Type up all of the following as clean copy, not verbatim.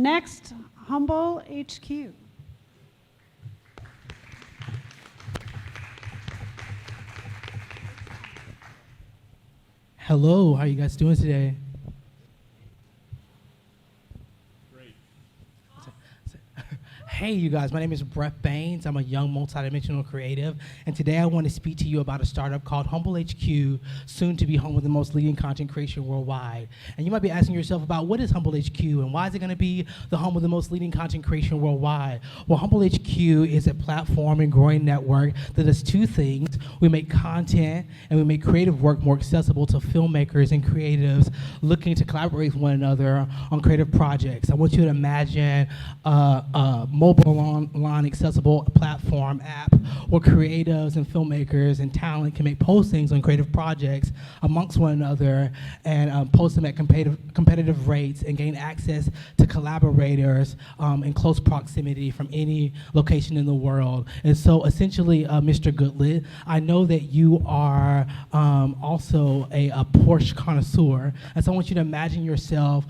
next, HumbleHQ. Hello, how you guys doing today? Hey, you guys, my name is Brett Baines. I'm a young multidimensional creative, and today I want to speak to you about a startup called HumbleHQ, soon to be home with the most leading content creation worldwide. And you might be asking yourself about what is HumbleHQ and why is it going to be the home of the most leading content creation worldwide? Well, HumbleHQ is a platform and growing network that does two things. We make content and we make creative work more accessible to filmmakers and creatives looking to collaborate with one another on creative projects. I want you to imagine mobile online accessible platform app where creatives and filmmakers and talent can make postings on creative projects amongst one another and post them at competitive rates and gain access to collaborators in close proximity from any location in the world. And so essentially, Mr. Goodlett, I know that you are also a Porsche connoisseur, and so I want you to imagine yourself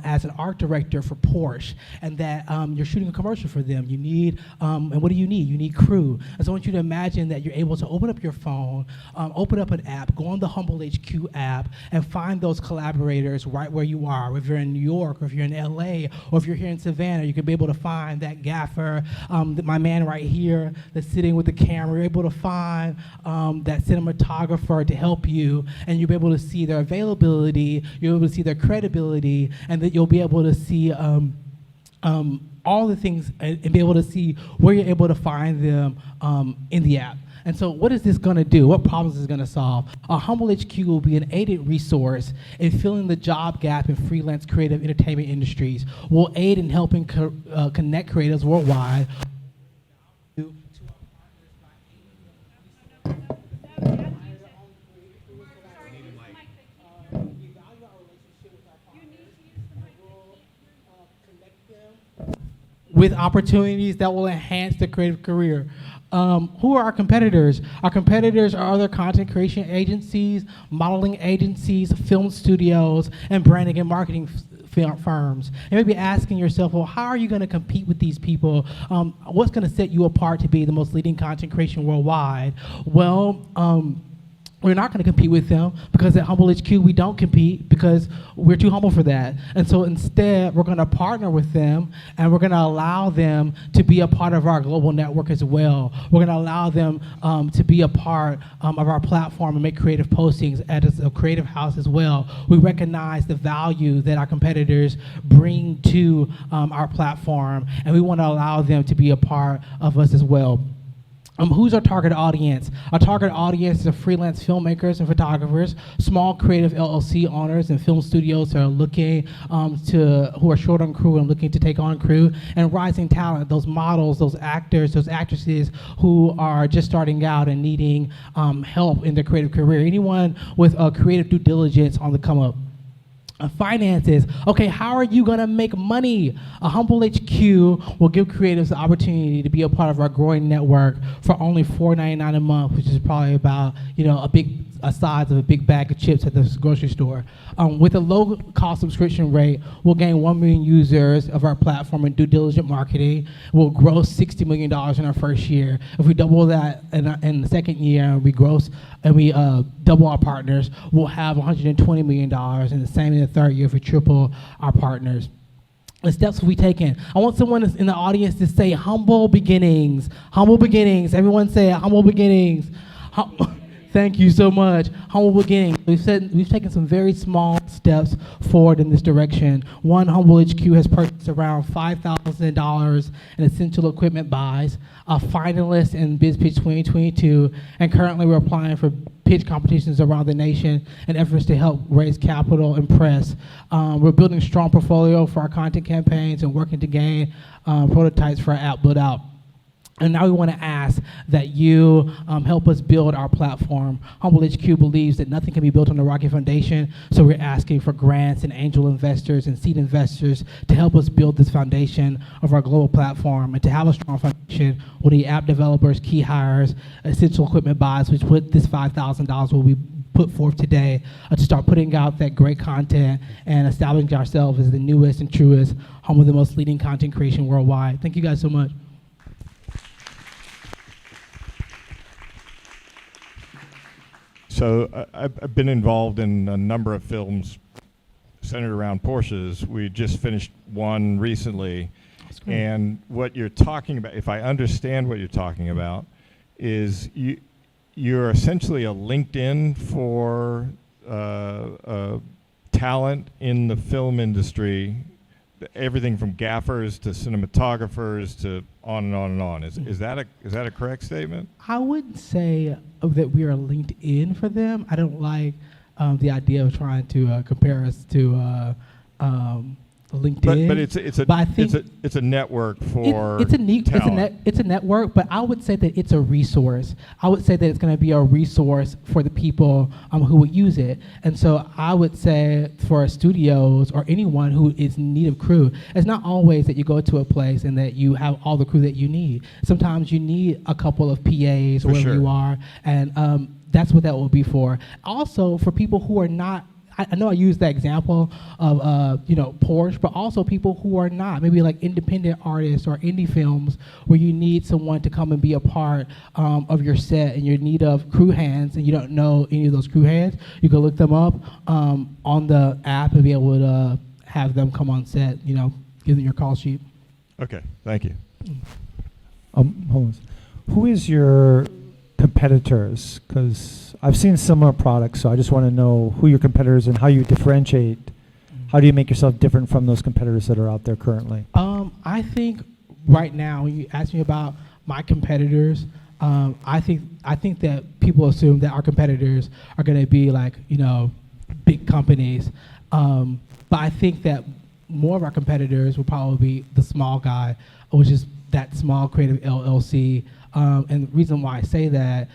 as an art director for Porsche, and that you're shooting a commercial for them. You need, and what do you need? You need crew. And so I want you to imagine that you're able to open up your phone, open up an app, go on the HumbleHQ app, and find those collaborators right where you are. If you're in New York, or if you're in LA, or if you're here in Savannah, you could be able to find that gaffer, my man right here that's sitting with the camera. You're able to find that cinematographer to help you, and you'll be able to see their availability, you'll be able to see their credibility, and that you'll be able to see all the things and be able to see where you're able to find them in the app. And so what is this going to do? What problems is it going to solve? HumbleHQ will be an aided resource in filling the job gap in freelance creative entertainment industries. We'll aid in helping connect creatives worldwide. With opportunities that will enhance the creative career. Who are our competitors? Our competitors are other content creation agencies, modeling agencies, film studios, and branding and marketing firms. And maybe asking yourself, well, how are you going to compete with these people? What's going to set you apart to be the most leading content creation worldwide? Well, we're not going to compete with them because at HumbleHQ we don't compete because we're too humble for that. And so instead we're going to partner with them and we're going to allow them to be a part of our global network as well. We're going to allow them to be a part of our platform and make creative postings as a creative house as well. We recognize the value that our competitors bring to our platform, and we want to allow them to be a part of us as well. Who's our target audience? Our target audience is freelance filmmakers and photographers, small creative LLC owners and film studios that are looking who are short on crew and looking to take on crew, and rising talent, those models, those actors, those actresses who are just starting out and needing help in their creative career. Anyone with creative due diligence on the come up. Finances. Okay, how are you going to make money? HumbleHQ will give creatives the opportunity to be a part of our growing network for only $4.99 a month, which is probably about a size of a big bag of chips at the grocery store. With a low cost subscription rate, we'll gain 1 million users of our platform in due diligent marketing. We'll gross $60 million in our first year. If we double that in the second year, we double our partners, we'll have $120 million, and the same in the third year if we triple our partners. The steps we've taken. I want someone in the audience to say humble beginnings. Humble beginnings. Everyone say it, humble beginnings. Thank you so much. Humble beginnings. We've taken some very small steps forward in this direction. One, HumbleHQ has purchased around $5,000 in essential equipment buys, a finalist in BizPitch 2022, and currently we're applying for pitch competitions around the nation in efforts to help raise capital and press. We're building a strong portfolio for our content campaigns and working to gain prototypes for our app build out. And now we want to ask that you help us build our platform. HumbleHQ believes that nothing can be built on a rocky foundation, so we're asking for grants and angel investors and seed investors to help us build this foundation of our global platform. And to have a strong foundation, we'll need app developers, key hires, essential equipment buys, which with this $5,000 will be put forth today to start putting out that great content and establishing ourselves as the newest and truest home of the most leading content creation worldwide. Thank you guys so much. So I've been involved in a number of films centered around Porsches. We just finished one recently. And what you're talking about, if I understand what you're talking about, is you're essentially a LinkedIn for talent in the film industry, everything from gaffers to cinematographers to on and on and on. Is that a correct statement? I wouldn't say that we are LinkedIn for them. I don't like the idea of trying to compare us to LinkedIn. But it's a network for talent. It's a network, but I would say that it's a resource. I would say that it's going to be a resource for the people who will use it. And so I would say for studios or anyone who is in need of crew, it's not always that you go to a place and that you have all the crew that you need. Sometimes you need a couple of PAs or wherever you are, and that's what that will be for. Also, for people who are not, I know I used that example of Porsche, but also people who are not, maybe like independent artists or indie films where you need someone to come and be a part of your set and you're in need of crew hands and you don't know any of those crew hands. You can look them up on the app and be able to have them come on set, give them your call sheet. Okay, thank you. Hold on. Who is your competitors? Because I've seen similar products, so I just want to know who your competitors and how you differentiate. How do you make yourself different from those competitors that are out there currently? I think right now, when you ask me about my competitors, I think that people assume that our competitors are going to be like, big companies. But I think that more of our competitors will probably be the small guy, which is that small creative LLC. And the reason why I say that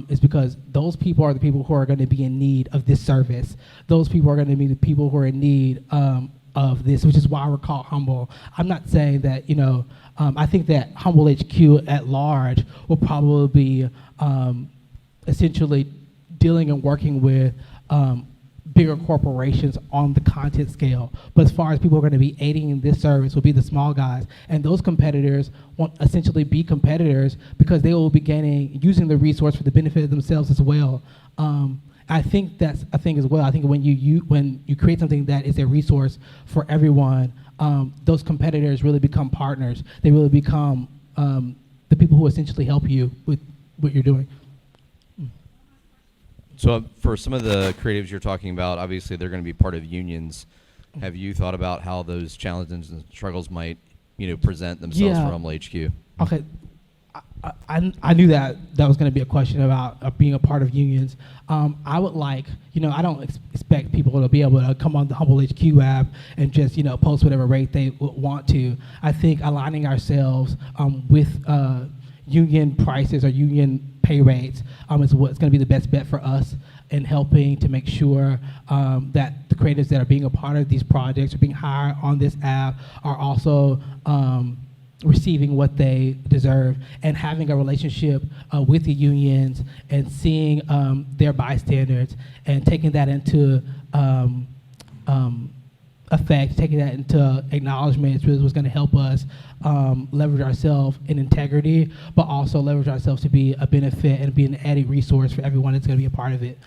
is because those people are the people who are going to be in need of this service. Those people are going to be the people who are in need of this, which is why we're called Humble. I'm not saying that, I think that HumbleHQ at large will probably be essentially dealing and working with bigger corporations on the content scale. But as far as people who are going to be aiding in this service will be the small guys. And those competitors won't essentially be competitors because they will be using the resource for the benefit of themselves as well. I think that's a thing as well. I think when you create something that is a resource for everyone, those competitors really become partners. They really become the people who essentially help you with what you're doing. So for some of the creatives you're talking about, obviously they're going to be part of unions. Have you thought about how those challenges and struggles might, present themselves for HumbleHQ? Okay, I knew that was going to be a question about being a part of unions. I would like, I don't expect people to be able to come on the HumbleHQ app and just, post whatever rate they want to. I think aligning ourselves with union prices or union pay rates is what's going to be the best bet for us in helping to make sure that the creatives that are being a part of these projects or being hired on this app are also receiving what they deserve, and having a relationship with the unions and seeing their bystanders and taking that into effect, taking that into acknowledgement is really what's going to help us leverage ourselves in integrity, but also leverage ourselves to be a benefit and be an added resource for everyone that's going to be a part of it.